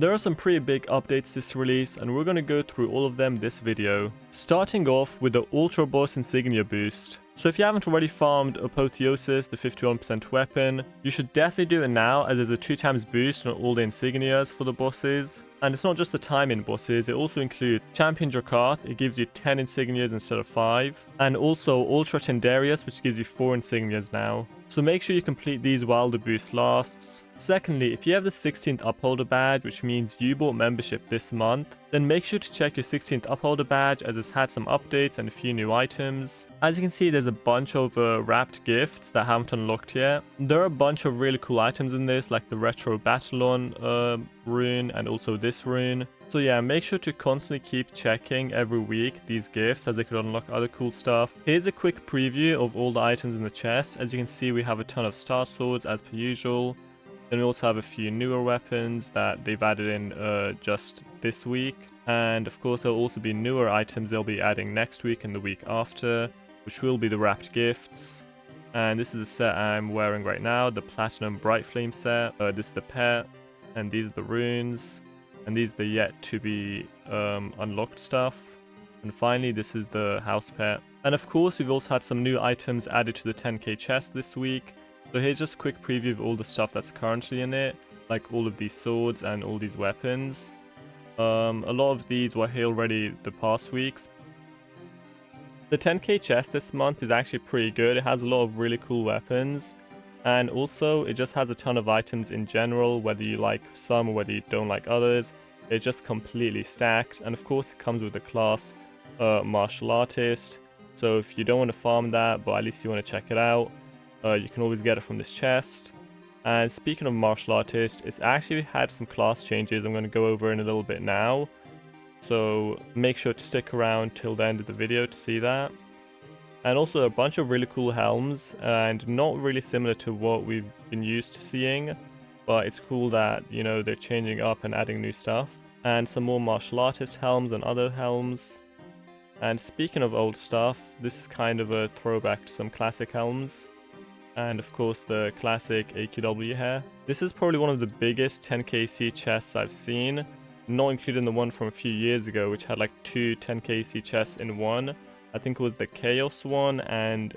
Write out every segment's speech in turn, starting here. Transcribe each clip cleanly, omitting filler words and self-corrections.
There are some pretty big updates this release, and we're going to go through all of them this video. Starting off with the Ultra Boss Insignia boost. So if you haven't already farmed Apotheosis, the 51% weapon, you should definitely do it now, as there's a 2x boost on all the Insignias for the bosses. And it's not just the time-in bosses, it also includes Champion Drakart, it gives you 10 Insignias instead of 5. And also Ultra Tendarius, which gives you 4 Insignias now. So make sure you complete these while the boost lasts. Secondly, if you have the 16th Upholder badge, which means you bought membership this month, then make sure to check your 16th Upholder badge, as it's had some updates and a few new items. As you can see, there's a bunch of wrapped gifts that haven't unlocked yet. There are a bunch of really cool items in this, like the Retro Battlon rune and also this rune. So yeah, make sure to constantly keep checking every week these gifts, as they could unlock other cool stuff. Here's a quick preview of all the items in the chest. As you can see, we have a ton of Star Swords as per usual. Then we also have a few newer weapons that they've added in just this week. And of course, there'll also be newer items they'll be adding next week and the week after, which will be the wrapped gifts. And this is the set I'm wearing right now, the Platinum Bright Flame set. This is the pet, and these are the runes, and these are the yet to be unlocked stuff. And finally, this is the house pet. And of course, we've also had some new items added to the 10k chest this week. So here's just a quick preview of all the stuff that's currently in it, like all of these swords and all these weapons. A lot of these were here already the past weeks. The 10k chest this month is actually pretty good. It has a lot of really cool weapons, and also it just has a ton of items in general, whether you like some or whether you don't like others. It's just completely stacked, and of course it comes with the class Martial Artist. So if you don't want to farm that, but at least you want to check it out, you can always get it from this chest. And speaking of Martial Artist, it's actually had some class changes I'm going to go over in a little bit now. So make sure to stick around till the end of the video to see that. And also a bunch of really cool helms, and not really similar to what we've been used to seeing. But it's cool that, you know, they're changing up and adding new stuff. And some more Martial Artist helms and other helms. And speaking of old stuff, this is kind of a throwback to some classic helms. And of course the classic AQW hair. This is probably one of the biggest 10kc chests I've seen, not including the one from a few years ago, which had like 2 10kc chests in one. I think it was the Chaos one and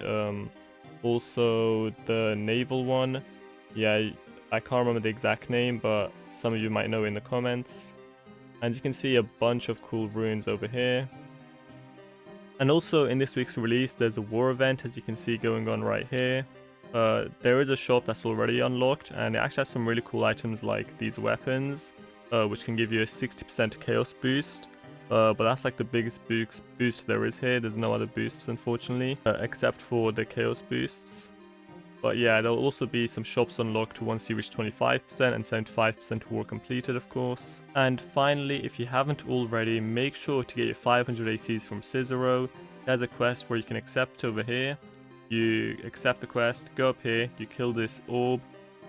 also the Naval one. Yeah, I can't remember the exact name, but some of you might know in the comments. And you can see a bunch of cool runes over here. And also in this week's release, there's a war event, as you can see going on right here. There is a shop that's already unlocked, and it actually has some really cool items like these weapons, which can give you a 60% chaos boost. But that's like the biggest boost there is here. There's no other boosts, unfortunately, except for the chaos boosts. But yeah, there'll also be some shops unlocked once you reach 25% and 75% war completed, of course. And finally, if you haven't already, make sure to get your 500 ACs from Cicero. There's a quest where you can accept over here. You accept the quest, go up here, you kill this orb,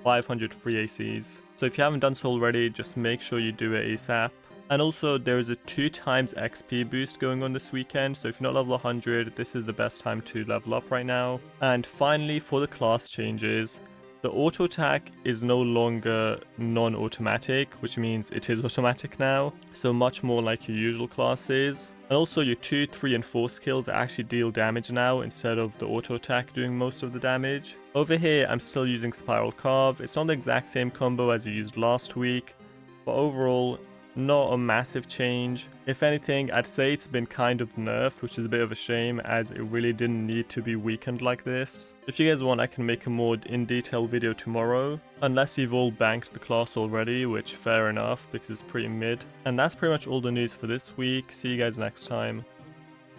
500 free ACs. So if you haven't done so already, just make sure you do it ASAP. And also there is a 2x XP boost going on this weekend, so if you're not level 100, this is the best time to level up right now. And finally, for the class changes, the auto attack is no longer non-automatic, which means it is automatic now, so much more like your usual classes. And also your 2, 3 and 4 skills actually deal damage now instead of the auto attack doing most of the damage. Over here I'm still using Spiral Carve. It's not the exact same combo as you used last week, but overall not a massive change. If anything, I'd say it's been kind of nerfed, which is a bit of a shame, as it really didn't need to be weakened like this. If you guys want, I can make a more in-detail video tomorrow, unless you've all banked the class already, which fair enough, because it's pretty mid. And that's pretty much all the news for this week. See you guys next time.